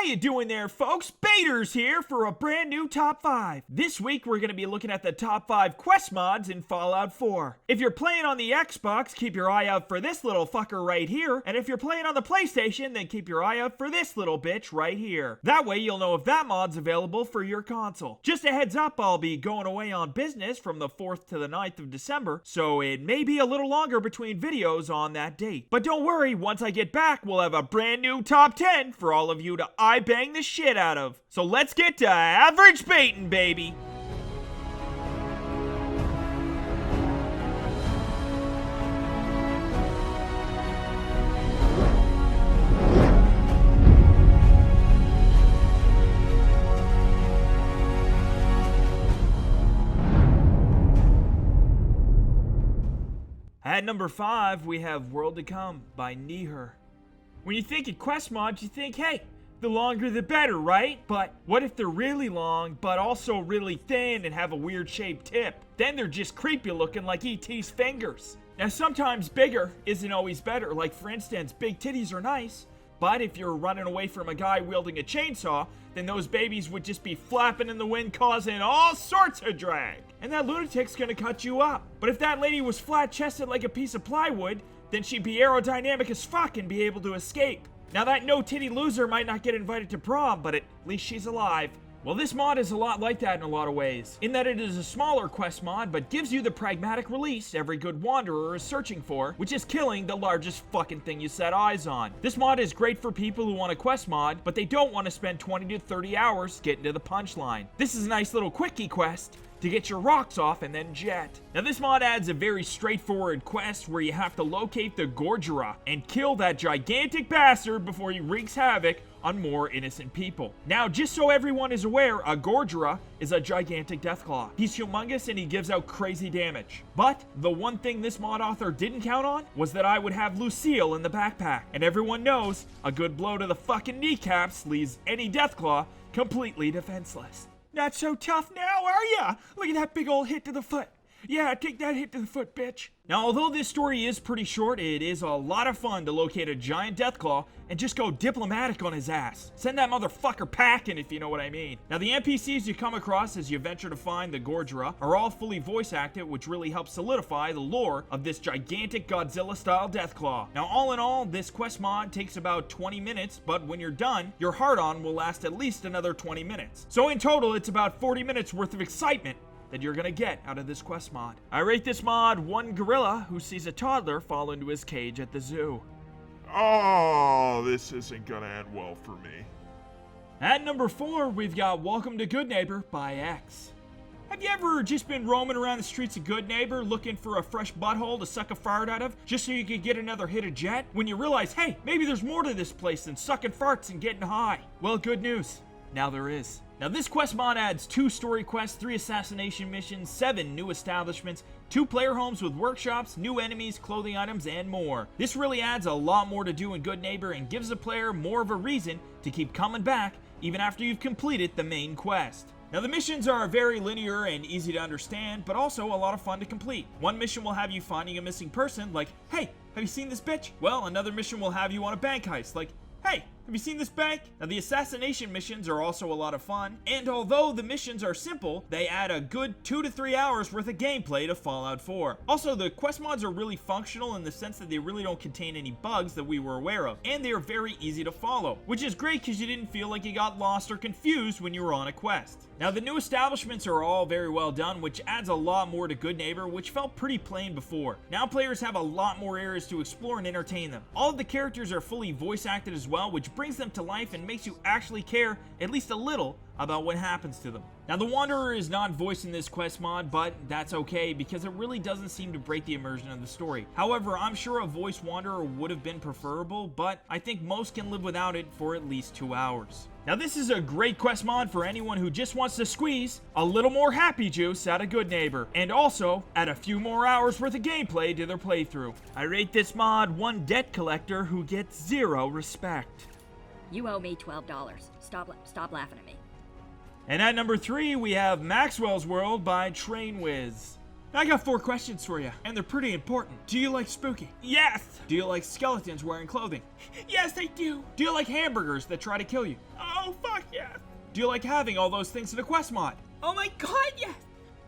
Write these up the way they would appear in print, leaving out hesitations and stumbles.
you doing there, folks? Baiters here for a brand new Top 5. This week, we're going to be looking at the Top 5 quest mods in Fallout 4. If you're playing on the Xbox, keep your eye out for this little fucker right here. And if you're playing on the PlayStation, then keep your eye out for this little bitch right here. That way, you'll know if that mod's available for your console. Just a heads up, I'll be going away on business from the 4th to the 9th of December, so it may be a little longer between videos on that date. But don't worry, once I get back, we'll have a brand new Top 10 for all of you to eye-bang the shit out of. So let's get to average baiting, baby. At number 5, we have World to Come by Neher. When you think of quest mods, you think, hey, the longer the better, right? But what if they're really long, but also really thin and have a weird shaped tip? Then they're just creepy looking like E.T.'s fingers. Now sometimes bigger isn't always better, like for instance, big titties are nice, but if you're running away from a guy wielding a chainsaw, then those babies would just be flapping in the wind causing all sorts of drag. And that lunatic's gonna cut you up. But if that lady was flat-chested like a piece of plywood, then she'd be aerodynamic as fuck and be able to escape. Now that no-titty loser might not get invited to prom, but at least she's alive. Well, this mod is a lot like that in a lot of ways, in that it is a smaller quest mod, but gives you the pragmatic release every good wanderer is searching for, which is killing the largest fucking thing you set eyes on. This mod is great for people who want a quest mod, but they don't want to spend 20 to 30 hours getting to the punchline. This is a nice little quickie quest to get your rocks off and then jet. Now this mod adds a very straightforward quest where you have to locate the Gorgera and kill that gigantic bastard before he wreaks havoc on more innocent people. Now, just so everyone is aware, a Gorgera is a gigantic deathclaw. He's humongous and he gives out crazy damage. But the one thing this mod author didn't count on was that I would have Lucille in the backpack. And everyone knows a good blow to the fucking kneecaps leaves any deathclaw completely defenseless. Not so tough now, are ya? Look at that big old hit to the foot. Yeah, take that hit to the foot, bitch. Now, although this story is pretty short, it is a lot of fun to locate a giant deathclaw and just go diplomatic on his ass. Send that motherfucker packing, if you know what I mean. Now, the NPCs you come across as you venture to find the Gorgera are all fully voice acted, which really helps solidify the lore of this gigantic Godzilla-style deathclaw. Now, all in all, this quest mod takes about 20 minutes, but when you're done, your hard-on will last at least another 20 minutes. So in total, it's about 40 minutes worth of excitement that you're gonna get out of this quest mod. I rate this mod 1 gorilla who sees a toddler fall into his cage at the zoo. Oh, this isn't gonna end well for me. At number 4, we've got Welcome to Good Neighbor by X. Have you ever just been roaming around the streets of Good Neighbor looking for a fresh butthole to suck a fart out of just so you could get another hit of jet when you realize, hey, maybe there's more to this place than sucking farts and getting high? Well, good news. Now there is. Now this quest mod adds 2 story quests, 3 assassination missions, 7 new establishments, 2 player homes with workshops, new enemies, clothing items, and more. This really adds a lot more to do in Good Neighbor and gives the player more of a reason to keep coming back even after you've completed the main quest. Now the missions are very linear and easy to understand, but also a lot of fun to complete. One mission will have you finding a missing person, like, hey, have you seen this bitch? Well, another mission will have you on a bank heist, like, hey, have you seen this bank? Now the assassination missions are also a lot of fun, and although the missions are simple, they add a good 2 to 3 hours worth of gameplay to Fallout 4. Also, the quest mods are really functional in the sense that they really don't contain any bugs that we were aware of, and they are very easy to follow, which is great because you didn't feel like you got lost or confused when you were on a quest. Now the new establishments are all very well done, which adds a lot more to Good Neighbor, which felt pretty plain before. Now players have a lot more areas to explore and entertain them. All of the characters are fully voice acted as well, which brings them to life and makes you actually care at least a little about what happens to them. Now the Wanderer is not voiced in this quest mod, but that's okay because it really doesn't seem to break the immersion of the story. However, I'm sure a voiced Wanderer would have been preferable, but I think most can live without it for at least 2 hours. Now this is a great quest mod for anyone who just wants to squeeze a little more happy juice out of Good Neighbor, and also add a few more hours worth of gameplay to their playthrough. I rate this mod 1 debt collector who gets 0 respect. You owe me $12. Stop laughing at me. And at number 3, we have Maxwells World by Trainwiz. I got 4 questions for you, and they're pretty important. Do you like spooky? Yes! Do you like skeletons wearing clothing? Yes, I do. Do you like hamburgers that try to kill you? Oh, yes. Do you like having all those things in a quest mod? Oh my god, yes!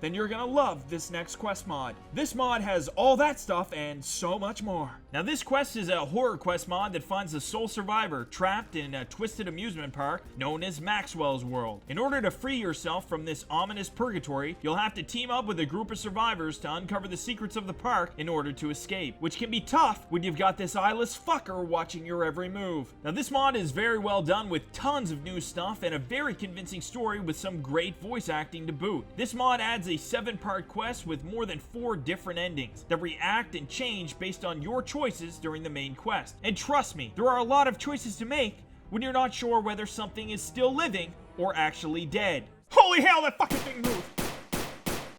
Then you're gonna love this next quest mod. This mod has all that stuff and so much more. Now this quest is a horror quest mod that finds a sole survivor trapped in a twisted amusement park known as Maxwells World. In order to free yourself from this ominous purgatory, you'll have to team up with a group of survivors to uncover the secrets of the park in order to escape, which can be tough when you've got this eyeless fucker watching your every move. Now this mod is very well done with tons of new stuff and a very convincing story with some great voice acting to boot. This mod adds a 7-part quest with more than 4 different endings that react and change based on your choices during the main quest. And trust me, there are a lot of choices to make when you're not sure whether something is still living or actually dead. Holy hell, that fucking thing moved!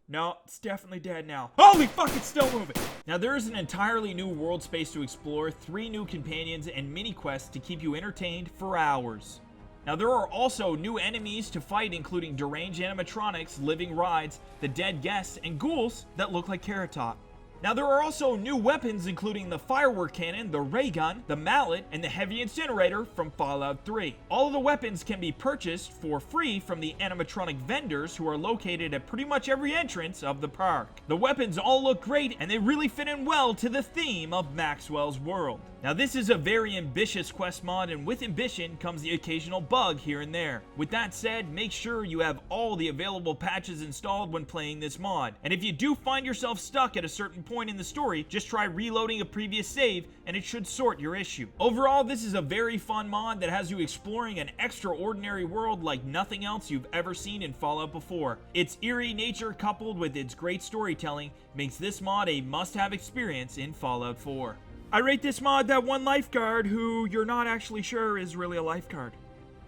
No, it's definitely dead now. Holy fuck, it's still moving! Now there is an entirely new world space to explore, 3 new companions, and mini quests to keep you entertained for hours. Now there are also new enemies to fight, including deranged animatronics, living rides, the dead guests, and ghouls that look like Carrot Top. Now there are also new weapons, including the firework cannon, the ray gun, the mallet, and the heavy incinerator from Fallout 3. All of the weapons can be purchased for free from the animatronic vendors who are located at pretty much every entrance of the park. The weapons all look great and they really fit in well to the theme of Maxwell's World. Now this is a very ambitious quest mod, and with ambition comes the occasional bug here and there. With that said, make sure you have all the available patches installed when playing this mod. And if you do find yourself stuck at a certain point in the story, just try reloading a previous save and it should sort your issue. Overall, this is a very fun mod that has you exploring an extraordinary world like nothing else you've ever seen in Fallout before. Its eerie nature coupled with its great storytelling makes this mod a must-have experience in Fallout 4. I rate this mod that one lifeguard who you're not actually sure is really a lifeguard.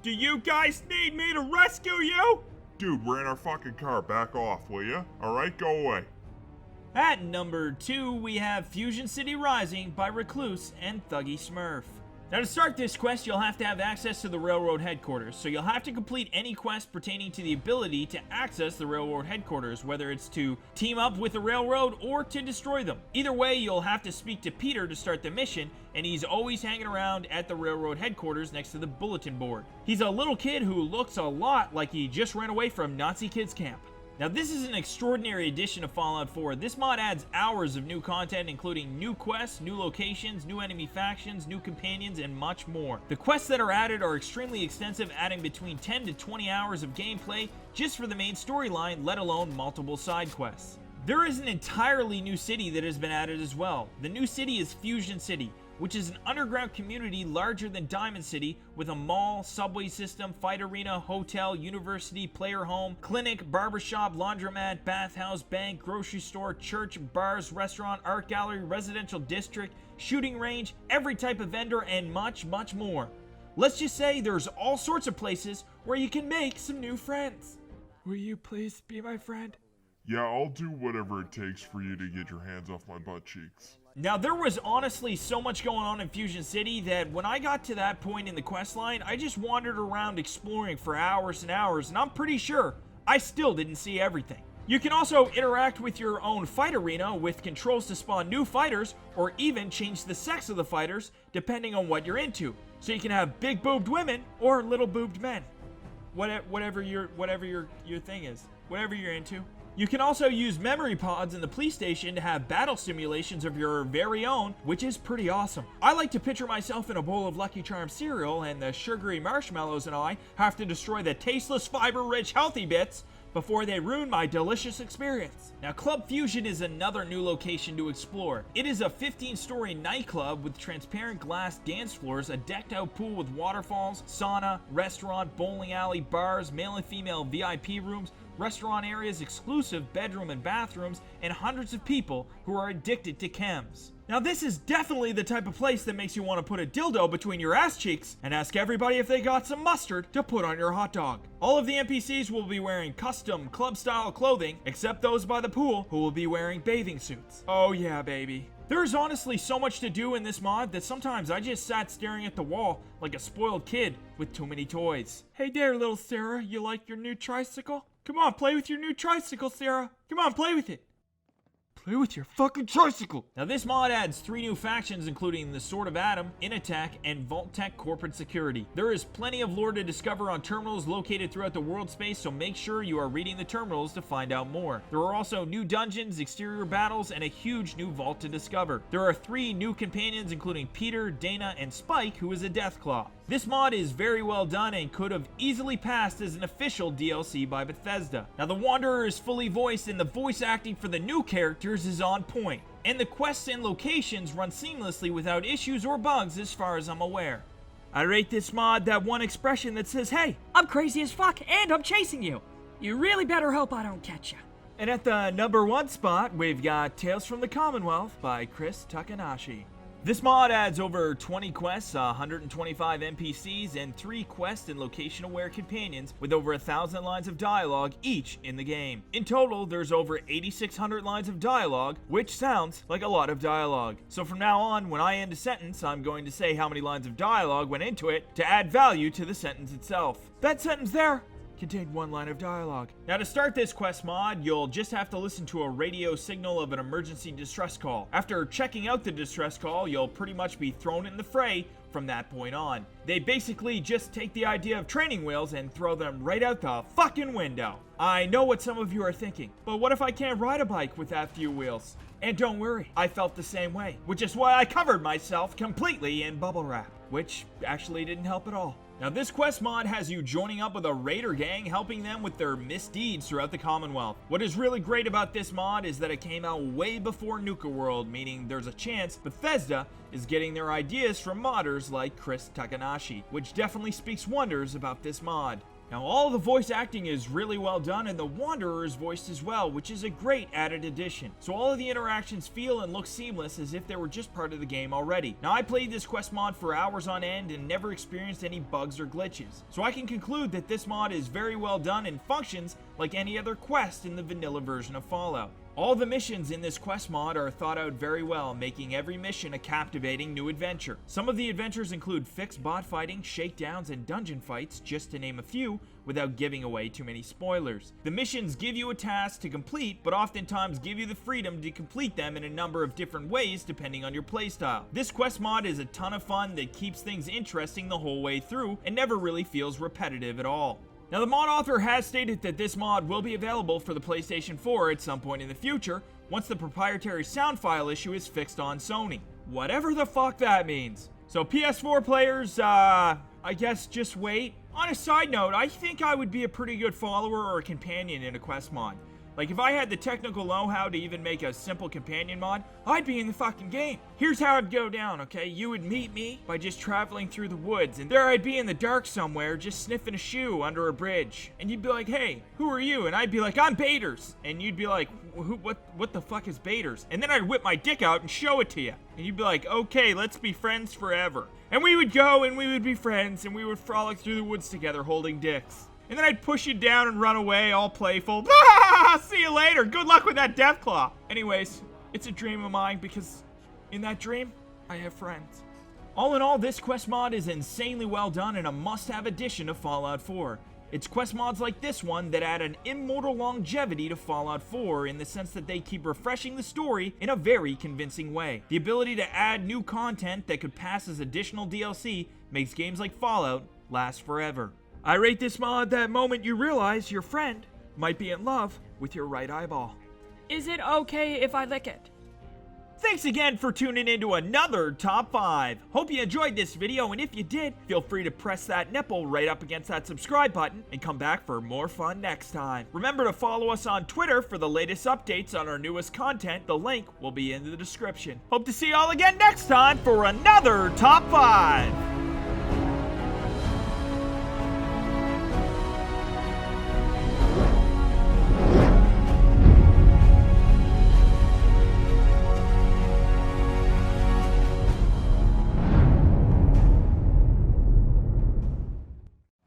Do you guys need me to rescue you? Dude, we're in our fucking car. Back off, will ya? Alright, go away. At number 2, we have Fusion City Rising by Recluse and Thuggy Smurf. Now to start this quest, you'll have to have access to the railroad headquarters, so you'll have to complete any quest pertaining to the ability to access the railroad headquarters, whether it's to team up with the railroad or to destroy them. Either way, you'll have to speak to Peter to start the mission, and he's always hanging around at the railroad headquarters next to the bulletin board. He's a little kid who looks a lot like he just ran away from Nazi kids camp. Now this is an extraordinary addition to Fallout 4. This mod adds hours of new content, including new quests, new locations, new enemy factions, new companions, and much more. The quests that are added are extremely extensive, adding between 10 to 20 hours of gameplay just for the main storyline, let alone multiple side quests. There is an entirely new city that has been added as well. The new city is Fusion City, which is an underground community larger than Diamond City with a mall, subway system, fight arena, hotel, university, player home, clinic, barbershop, laundromat, bathhouse, bank, grocery store, church, bars, restaurant, art gallery, residential district, shooting range, every type of vendor, and much, much more. Let's just say there's all sorts of places where you can make some new friends. Will you please be my friend? Yeah, I'll do whatever it takes for you to get your hands off my butt cheeks. Now, there was honestly so much going on in Fusion City that when I got to that point in the questline, I just wandered around exploring for hours and hours, and I'm pretty sure I still didn't see everything. You can also interact with your own fight arena with controls to spawn new fighters, or even change the sex of the fighters depending on what you're into. So you can have big boobed women or little boobed men. Whatever your thing is, whatever you're into. You can also use memory pods in the police station to have battle simulations of your very own, which is pretty awesome. I like to picture myself in a bowl of Lucky Charms cereal, and the sugary marshmallows and I have to destroy the tasteless, fiber-rich, healthy bits before they ruin my delicious experience. Now, Club Fusion is another new location to explore. It is a 15-story nightclub with transparent glass dance floors, a decked-out pool with waterfalls, sauna, restaurant, bowling alley, bars, male and female VIP rooms, restaurant areas, exclusive bedroom and bathrooms, and hundreds of people who are addicted to chems. Now this is definitely the type of place that makes you want to put a dildo between your ass cheeks and ask everybody if they got some mustard to put on your hot dog. All of the NPCs will be wearing custom club-style clothing, except those by the pool who will be wearing bathing suits. Oh yeah, baby. There's honestly so much to do in this mod that sometimes I just sat staring at the wall like a spoiled kid with too many toys. Hey there, little Sarah, you like your new tricycle? Come on, play with your new tricycle, Sarah. Come on, play with it. Play with your fucking tricycle. Now this mod adds 3 new factions, including the Sword of Adam, InAttack, and Vault-Tec Corporate Security. There is plenty of lore to discover on terminals located throughout the world space, so make sure you are reading the terminals to find out more. There are also new dungeons, exterior battles, and a huge new vault to discover. There are 3 new companions, including Peter, Dana, and Spike, who is a Deathclaw. This mod is very well done and could have easily passed as an official DLC by Bethesda. Now the Wanderer is fully voiced and the voice acting for the new characters is on point. And the quests and locations run seamlessly without issues or bugs as far as I'm aware. I rate this mod that one expression that says, hey, I'm crazy as fuck and I'm chasing you. You really better hope I don't catch you. And at the number 1 spot, we've got Tales from the Commonwealth by Chris Takanashi. This mod adds over 20 quests, 125 NPCs, and 3 quest and location-aware companions with over 1,000 lines of dialogue each in the game. In total, there's over 8,600 lines of dialogue, which sounds like a lot of dialogue. So from now on, when I end a sentence, I'm going to say how many lines of dialogue went into it to add value to the sentence itself. That sentence there contained 1 line of dialogue. Now to start this quest mod, you'll just have to listen to a radio signal of an emergency distress call. After checking out the distress call, you'll pretty much be thrown in the fray from that point on. They basically just take the idea of training wheels and throw them right out the fucking window. I know what some of you are thinking, but what if I can't ride a bike with that few wheels? And don't worry, I felt the same way, which is why I covered myself completely in bubble wrap, which actually didn't help at all. Now this quest mod has you joining up with a raider gang, helping them with their misdeeds throughout the Commonwealth. What is really great about this mod is that it came out way before Nuka World, meaning there's a chance Bethesda is getting their ideas from modders like Chris Takanashi, which definitely speaks wonders about this mod. Now all the voice acting is really well done and the Wanderer is voiced as well, which is a great added addition. So all of the interactions feel and look seamless as if they were just part of the game already. Now I played this quest mod for hours on end and never experienced any bugs or glitches. So I can conclude that this mod is very well done and functions like any other quest in the vanilla version of Fallout. All the missions in this quest mod are thought out very well, making every mission a captivating new adventure. Some of the adventures include fixed bot fighting, shakedowns, and dungeon fights, just to name a few, without giving away too many spoilers. The missions give you a task to complete, but oftentimes give you the freedom to complete them in a number of different ways depending on your playstyle. This quest mod is a ton of fun that keeps things interesting the whole way through and never really feels repetitive at all. Now the mod author has stated that this mod will be available for the PlayStation 4 at some point in the future, once the proprietary sound file issue is fixed on Sony. Whatever the fuck that means. So PS4 players, I guess just wait. On a side note, I think I would be a pretty good follower or a companion in a quest mod. Like, if I had the technical know-how to even make a simple companion mod, I'd be in the fucking game. Here's how it'd go down, okay? You would meet me by just traveling through the woods, and there I'd be in the dark somewhere, just sniffing a shoe under a bridge. And you'd be like, hey, who are you? And I'd be like, I'm Baiters. And you'd be like, what the fuck is Baiters? And then I'd whip my dick out and show it to you. And you'd be like, okay, let's be friends forever. And we would go and we would be friends, and we would frolic through the woods together holding dicks. And then I'd push you down and run away, all playful. Ah, see you later. Good luck with that Deathclaw. Anyways, it's a dream of mine because in that dream, I have friends. All in all, this quest mod is insanely well done and a must-have addition to Fallout 4. It's quest mods like this one that add an immortal longevity to Fallout 4 in the sense that they keep refreshing the story in a very convincing way. The ability to add new content that could pass as additional DLC makes games like Fallout last forever. I rate this mod that moment you realize your friend might be in love with your right eyeball. Is it okay if I lick it? Thanks again for tuning into another Top 5. Hope you enjoyed this video, and if you did, feel free to press that nipple right up against that subscribe button and come back for more fun next time. Remember to follow us on Twitter for the latest updates on our newest content. The link will be in the description. Hope to see y'all again next time for another Top 5.